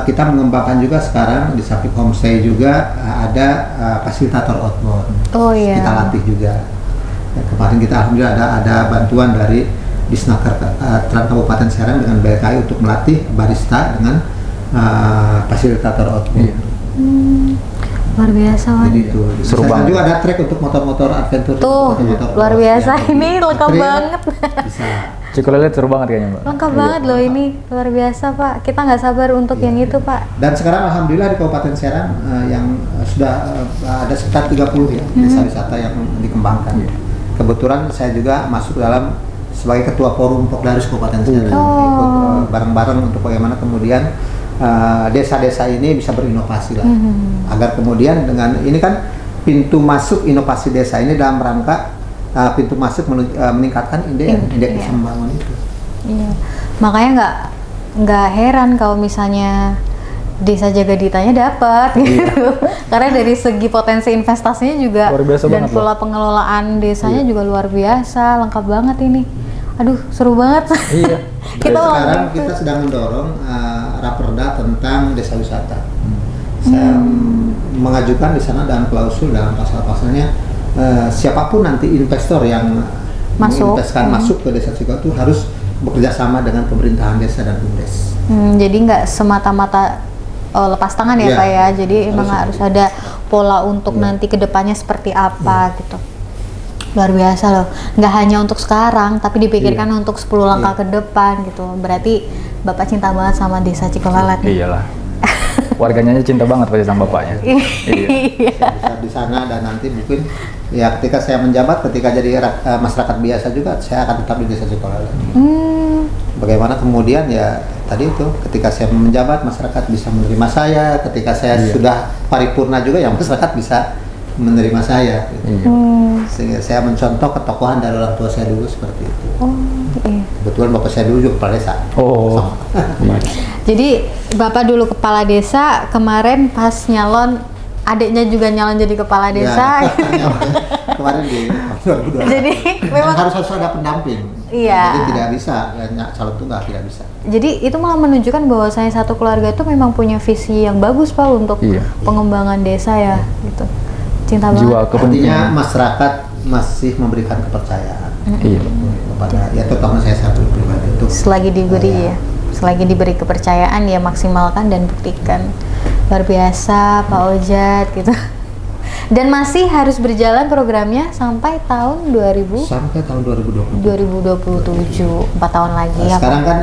kita mengembangkan juga sekarang di samping homestay juga ada fasilitator outbound. Oh iya. Kita latih juga. Ya, kemarin kita alhamdulillah ada bantuan dari Disnaker Trans Kabupaten Serang dengan BLKI untuk melatih barista dengan fasilitator outbound. Luar biasa, Wan. Jadi itu. Seru Di sana banget. juga ada trek untuk motor-motor adventure. Tuh, motor-motor luar cross biasa. yang Ini lengkap trail banget. Bisa. Cikolat seru banget kayaknya, Mbak. Lengkap banget loh ini, luar biasa Pak. Kita nggak sabar untuk yang itu Pak. Dan sekarang alhamdulillah di Kabupaten Serang yang sudah ada sekitar 30 ya desa wisata yang dikembangkan. Kebetulan saya juga masuk dalam sebagai ketua forum Pokdarus Kabupaten Serang, ikut bareng-bareng untuk bagaimana kemudian desa-desa ini bisa berinovasi lah, agar kemudian dengan ini kan pintu masuk inovasi desa ini dalam rangka pintu masuk meningkatkan indeks Iya. pembangunan itu. Iya. Makanya nggak heran kalau misalnya Desa Jagaditanya dapat gitu. Karena dari segi potensi investasinya juga Luar biasa dan banget loh. pola pengelolaan desanya juga luar biasa, lengkap banget ini. Aduh, seru banget. Iya. Kita Dan sekarang ngomong kita itu. sedang mendorong raperda tentang desa wisata. Saya mengajukan di sana dalam klausul dalam pasal-pasalnya siapapun nanti investor yang menginvestkan masuk ke desa Cikolat itu harus bekerja sama dengan pemerintahan desa dan BUMDes. Jadi nggak semata-mata lepas tangan ya Iya. Pak ya. Jadi emang Harus harus ada pola untuk nanti kedepannya seperti apa gitu. Luar biasa loh. Nggak hanya untuk sekarang, tapi dipikirkan untuk 10 langkah ke depan gitu. Berarti Bapak cinta banget sama desa Cikolat nih. Iyalah. Warganya aja cinta banget pasti sama bapaknya. Iya. Bisa di sana dan nanti mungkin ya ketika saya menjabat, ketika jadi masyarakat biasa juga saya akan tetap di desa Cikolat. Bagaimana kemudian ya tadi itu ketika saya menjabat masyarakat bisa menerima saya, ketika saya sudah paripurna juga ya masyarakat bisa menerima saya. Gitu. Sehingga saya mencontoh ketokohan dari orang tua saya dulu seperti itu. Iya. Kebetulan bapak saya dulu juga kepala desa. Oh. Jadi Bapak dulu kepala desa, kemarin pas nyalon adiknya juga nyalon jadi kepala desa. Ya, kemarin di 2022. Jadi memang harus ada pendamping. Iya. Jadi tidak bisa calon tunggal tidak bisa. Jadi itu malah menunjukkan bahwa saya satu keluarga itu memang punya visi yang bagus Pak untuk pengembangan desa ya gitu. Cinta banget. Jiwa Artinya kepentingan. masyarakat masih memberikan kepercayaan Iya. kepada ya terutama saya satu pribadi itu. Selagi diberi ya, selagi diberi kepercayaan ya maksimalkan dan buktikan. Luar biasa Pak Ojat gitu. Dan masih harus berjalan programnya sampai tahun 2027, Sampai tahun 2020. 4 tahun lagi ya Pak. Sekarang kan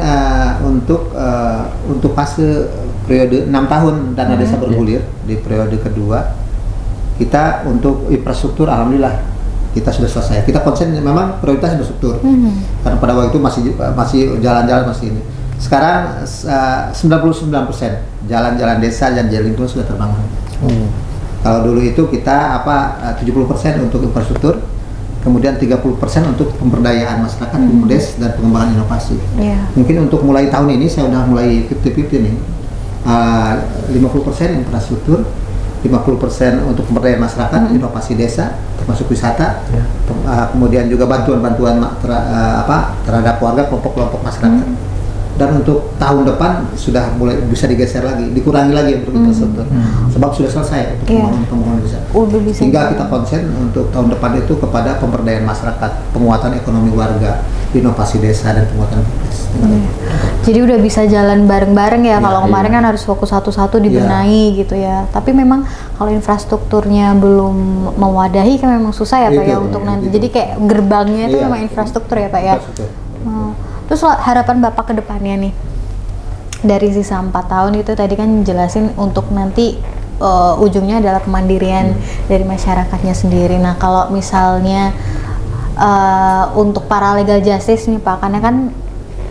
untuk fase periode 6 tahun dana desa bergulir di periode kedua kita untuk infrastruktur alhamdulillah kita sudah selesai. Kita konsen memang prioritas infrastruktur karena pada waktu itu masih jalan-jalan masih ini. Sekarang 99% jalan-jalan desa dan jalan lingkungan sudah terbangun. Kalau dulu itu kita 70% untuk infrastruktur, kemudian 30% untuk pemberdayaan masyarakat, BUMDes dan pengembangan inovasi. Iya. Mungkin untuk mulai tahun ini saya udah mulai 50-50 nih. 50% infrastruktur, 50% untuk pemberdayaan masyarakat, inovasi desa, termasuk wisata, kemudian juga bantuan-bantuan terhadap warga kelompok-kelompok masyarakat. Dan untuk tahun depan sudah mulai bisa digeser lagi, dikurangi lagi untuk infrastruktur. Sebab sudah selesai untuk pembangunan desa. Udah bisa. Sehingga kita konsen untuk tahun depan itu kepada pemberdayaan masyarakat, penguatan ekonomi warga, inovasi desa dan penguatan BPS. Jadi udah bisa jalan bareng-bareng ya. Kalau Iya. kemarin kan harus fokus satu-satu dibenahi gitu ya. Tapi memang kalau infrastrukturnya belum mewadahi kan memang susah ya Pak ya Itu, untuk iya, nanti. itu. Jadi kayak gerbangnya itu Iya. memang infrastruktur ya Pak ya. Infrastruktur. Terus harapan Bapak ke depannya nih dari sisa 4 tahun itu tadi kan jelasin untuk nanti ujungnya adalah kemandirian dari masyarakatnya sendiri. Nah kalau misalnya untuk para legal justice nih Pak, karena kan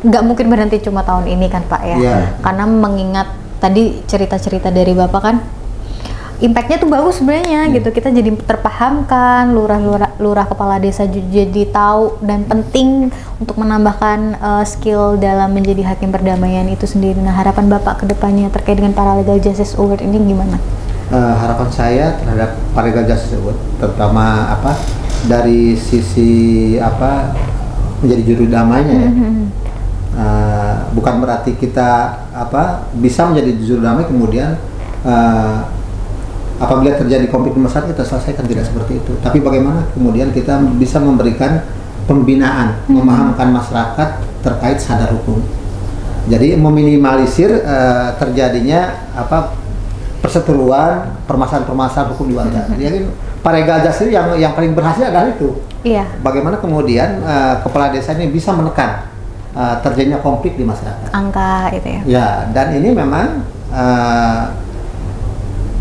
nggak mungkin berhenti cuma tahun ini kan Pak ya, karena mengingat tadi cerita-cerita dari Bapak kan impactnya tuh bagus sebenarnya gitu, kita jadi terpahamkan, lurah kepala desa jadi tahu dan penting untuk menambahkan skill dalam menjadi hakim perdamaian itu sendiri. Nah harapan Bapak kedepannya terkait dengan para legal justice award ini gimana? Harapan saya terhadap para legal justice award, terutama dari sisi menjadi juru damainya ya. Bukan berarti kita bisa menjadi juru damai kemudian apabila terjadi konflik di masyarakat kita selesaikan, tidak seperti itu. Tapi bagaimana kemudian kita bisa memberikan pembinaan, memahamkan masyarakat terkait sadar hukum. Jadi meminimalisir terjadinya perseteruan, permasalahan-permasalahan hukum di warga. Jadi para legal justice yang paling berhasil adalah itu. Iya. Bagaimana kemudian kepala desa ini bisa menekan terjadinya konflik di masyarakat. Angka itu ya. Ya, dan ini memang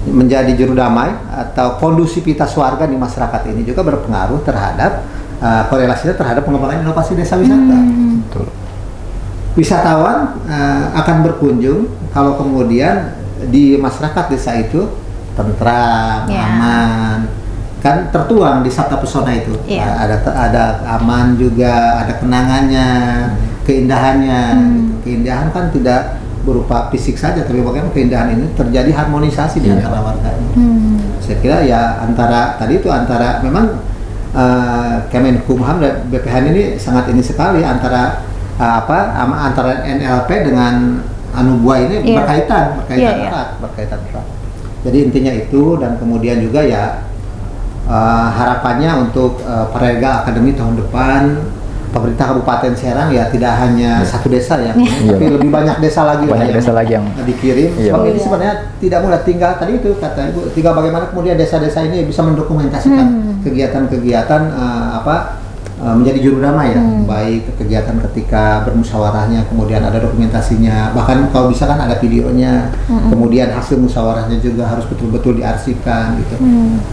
menjadi juru damai atau kondusivitas warga di masyarakat ini juga berpengaruh terhadap korelasinya terhadap pengembangan inovasi desa wisata. Betul. Wisatawan akan berkunjung kalau kemudian di masyarakat desa itu tentram, aman, kan tertuang di Sabta Pesona itu. Ada aman juga, ada kenangannya, keindahannya. Gitu. Keindahan kan tidak berupa fisik saja, tapi bagaimana keindahan ini terjadi harmonisasi di antara warga. Saya kira ya antara memang Kemenkumham dan BPH ini sangat ini sekali antara antara NLP dengan Anubuah ini berkaitan erat. Jadi intinya itu, dan kemudian juga ya harapannya untuk para legal akademi tahun depan pemerintah Kabupaten Serang ya tidak hanya satu desa ya, tapi lebih banyak desa lagi yang dikirim. Sebab ini sebenarnya tidak mudah, tinggal tadi itu kata Ibu, tinggal bagaimana kemudian desa-desa ini bisa mendokumentasikan kegiatan-kegiatan menjadi juru damai ya, baik kegiatan ketika bermusyawarahnya, kemudian ada dokumentasinya, bahkan kalau bisa kan ada videonya, kemudian hasil musyawarahnya juga harus betul-betul diarsipkan gitu.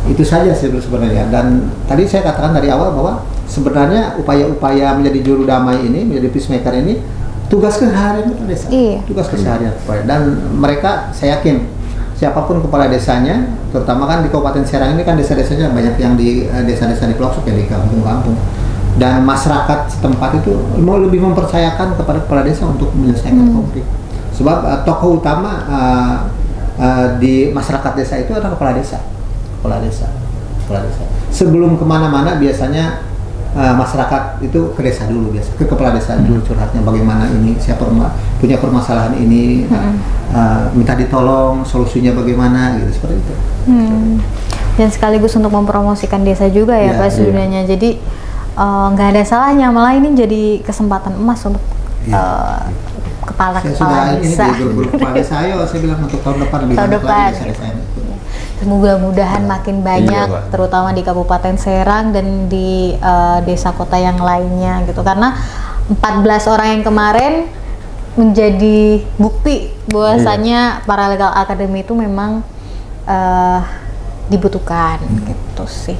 Itu saja sih sebenarnya. Dan tadi saya katakan dari awal bahwa sebenarnya upaya-upaya menjadi juru damai ini, menjadi peacemaker ini tugas keseharian desa, tugas keseharian. Dan mereka, saya yakin siapapun kepala desanya, terutama kan di Kabupaten Serang ini kan desa-desanya banyak yang di desa-desa di pelosok ya, di kampung-kampung. Dan masyarakat setempat itu mau lebih mempercayakan kepada kepala desa untuk menyelesaikan konflik. Sebab tokoh utama di masyarakat desa itu adalah kepala desa. Sebelum kemana-mana biasanya masyarakat itu ke desa dulu, biasa ke kepala desa dulu curhatnya bagaimana ini, siapa punya permasalahan ini, minta ditolong, solusinya bagaimana gitu, seperti itu. Dan sekaligus untuk mempromosikan desa juga ya Pak sebenarnya. Jadi nggak ada salahnya, malah ini jadi kesempatan emas untuk kepala desa. Kepala desa, ayo saya bilang untuk tahun depan lebih banyak lagi desa-desa ini. Mudah-mudahan makin banyak, terutama di Kabupaten Serang dan di desa kota yang lainnya gitu. Karena 14 orang yang kemarin menjadi bukti bahwasannya para legal academy itu memang dibutuhkan gitu sih.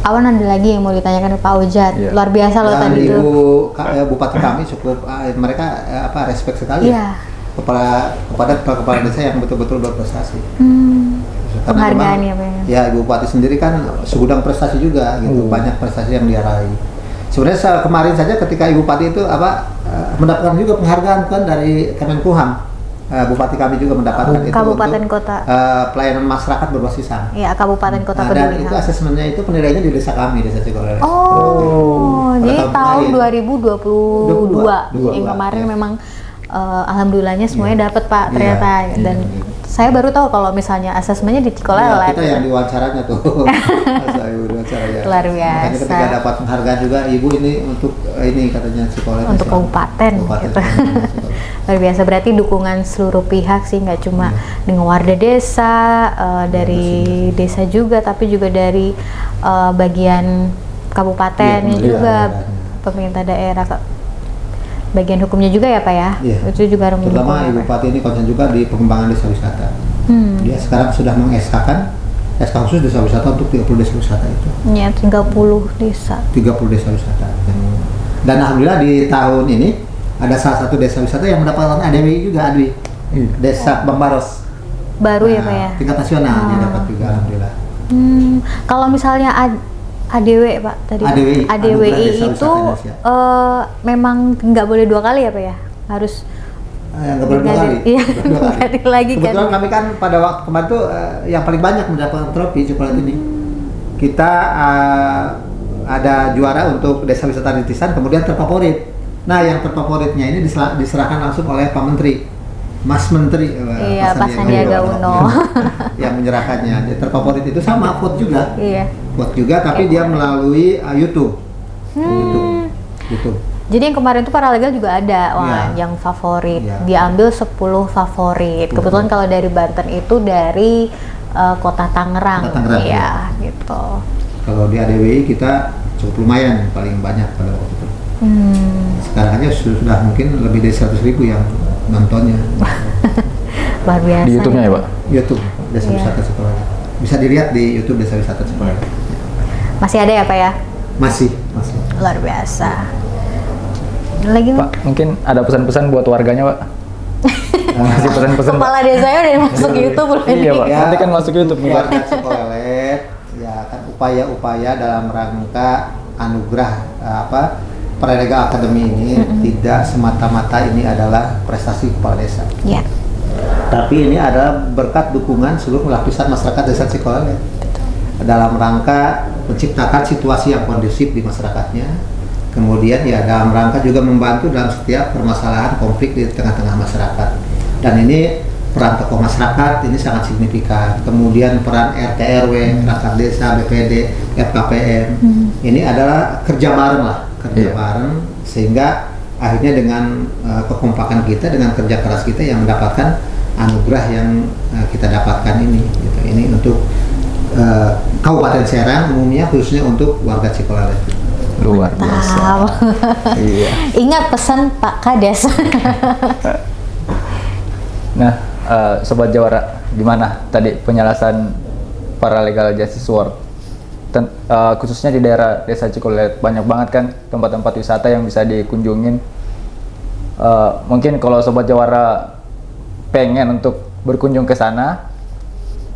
Awan ada lagi yang mau ditanyakan ke Pak Ojat. Luar biasa loh tadi itu. Bupati kami cukup mereka respect sekali kepada kepala desa yang betul-betul berprestasi. Penghargaan ya Pak. Ya, Ibu Bupati sendiri kan segudang prestasi juga gitu, banyak prestasi yang dia raih. Sebenarnya kemarin saja ketika Ibu Bupati itu mendapatkan juga penghargaan kan dari Kemenkumham. Bupati kami juga mendapatkan itu Kabupaten untuk Kota pelayanan masyarakat berbasis HAM. Iya, Kabupaten Kota dan itu asesmennya itu penilaiannya di desa kami, desa Cikoleles. Jadi tahun 2022 yang kemarin memang alhamdulillahnya semuanya dapat Pak ternyata. Dan saya baru tahu kalau misalnya asesmennya di Cikolelet. Kita yang diwawancara tuh. Saya diwawancara ya. Luar biasa. Makanya ketika dapat penghargaan juga, ibu ini untuk ini katanya Cikolelet. Untuk kabupaten gitu. Luar biasa, berarti dukungan seluruh pihak sih, nggak cuma dengan warga desa, dari desa juga, tapi juga dari bagian kabupatennya juga, pemerintah daerah, bagian hukumnya juga ya Pak ya. Itu juga harus mendukung. Terutama Ibu Bupati ini konsen juga di pengembangan desa wisata. Dia sekarang sudah mengeskakan SK khusus desa wisata untuk 30 desa wisata itu. Ya, 30 desa. 30 desa wisata. Dan alhamdulillah di tahun ini ada salah satu desa wisata yang mendapatkan ADWI juga, Desa Bambaros. Baru ya Pak ya? Tingkat nasional dia dapat juga alhamdulillah. Kalau misalnya ADW Pak tadi, ADWI itu memang nggak boleh 2 kali ya Pak ya? Harus nggak boleh 2 kali. Iya, 2 kali lagi kan. Kebetulan kami kan pada waktu kemarin tuh yang paling banyak mendapatkan trofi Cikolelet ini. Kita ada juara untuk desa wisata rintisan, kemudian terfavorit. Nah, yang terfavoritnya ini diserahkan langsung oleh Pak Menteri, Mas Menteri. Iya, Pak Sandiaga Uno. Yang menyerahkannya. Dia terfavorit itu sama vote juga. Iya. Vote juga, tapi dia melalui YouTube. YouTube. Jadi yang kemarin tuh paralegal juga ada, yang favorit. Diambil 10 favorit. Kebetulan kalau dari Banten itu dari Kota Tangerang. Iya, gitu. Kalau di ADWI kita cukup lumayan, paling banyak pada waktu itu. Sekarang aja sudah mungkin lebih dari 100.000 yang nontonnya. Luar biasa. Di YouTube-nya ya Pak? YouTube Desa Wisata Cikolelet. Bisa dilihat di YouTube Desa Wisata Cikolelet. Masih ada ya Pak ya? Masih. Luar biasa. Lagi Pak, mungkin ada pesan-pesan buat warganya Pak? Masih pesan-pesan Kepala desanya udah masuk YouTube belum? Iya Pak, nanti kan masuk YouTube nih Pak. Warga Cikolelet, ya kan upaya-upaya dalam rangka anugerah Paralegal Academy ini tidak semata-mata ini adalah prestasi kepala desa. Iya. Tapi ini adalah berkat dukungan seluruh lapisan masyarakat desa Cikolelet dalam rangka menciptakan situasi yang kondusif di masyarakatnya. Kemudian ya dalam rangka juga membantu dalam setiap permasalahan konflik di tengah-tengah masyarakat. Dan ini peran tokoh masyarakat ini sangat signifikan. Kemudian peran RT RW, perangkat desa, BPD, FKPM. Ini adalah kerja bareng sehingga akhirnya dengan kekompakan kita, dengan kerja keras kita yang mendapatkan anugerah yang kita dapatkan ini. Gitu. Ini untuk Kabupaten Serang umumnya, khususnya untuk warga Cikolelet. Luar biasa. Iya. Ingat pesan Pak Kades. Nah, Sobat Jawara, gimana tadi penjelasan Paralegal Justice Award? Khususnya di daerah Desa Cikolelet banyak banget kan tempat-tempat wisata yang bisa dikunjungin. Mungkin kalau Sobat Jawara pengen untuk berkunjung ke sana,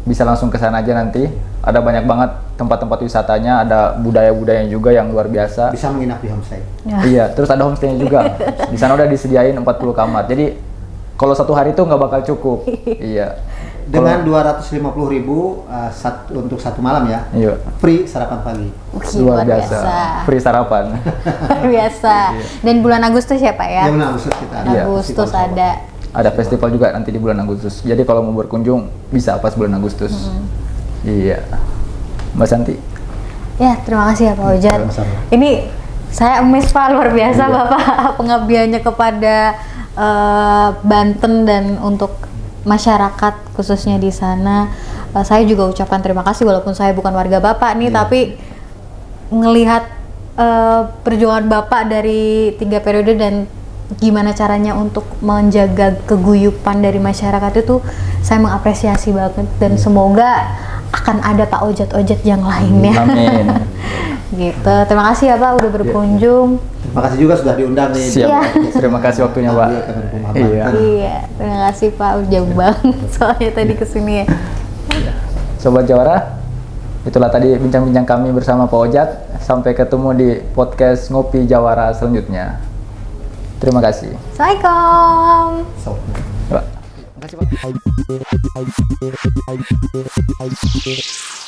bisa langsung ke sana aja nanti. Ada banyak banget tempat-tempat wisatanya, ada budaya-budayanya juga yang luar biasa. Bisa menginap di homestay. Iya, terus ada homestay-nya juga. Di sana udah disediain 40 kamar. Jadi kalau satu hari itu nggak bakal cukup. Iya. Dengan 250.000 untuk satu malam ya. Iya. Free sarapan pagi. Luar biasa. Free sarapan. Luar biasa. Dan bulan Agustus ya Pak ya? Ya bulan Agustus kita ada. Agustus ada. Ada festival juga nanti di bulan Agustus. Jadi kalau mau berkunjung bisa pas bulan Agustus. Iya. Mbak Santi. Ya, terima kasih ya Pak Ojat. Ini saya amazed Pak, luar biasa Bapak pengabdiannya kepada Banten dan untuk masyarakat khususnya di sana. Saya juga ucapkan terima kasih walaupun saya bukan warga Bapak nih, tapi ngelihat perjuangan Bapak dari 3 periode dan gimana caranya untuk menjaga keguyupan dari masyarakat itu saya mengapresiasi banget dan semoga akan ada Pak Ojat-Ojat yang lainnya. Amin. Gitu. Terima kasih ya Pak udah berkunjung. Terima kasih juga sudah diundang nih. Siap. Ya. Terima kasih waktunya Pak. Iya. Terima kasih Pak, jauh banget soalnya tadi kesini ya. Sobat Jawara, itulah tadi bincang-bincang kami bersama Pak Ojat. Sampai ketemu di podcast Ngopi Jawara selanjutnya. Terima kasih. Assalamualaikum. Terima kasih Pak.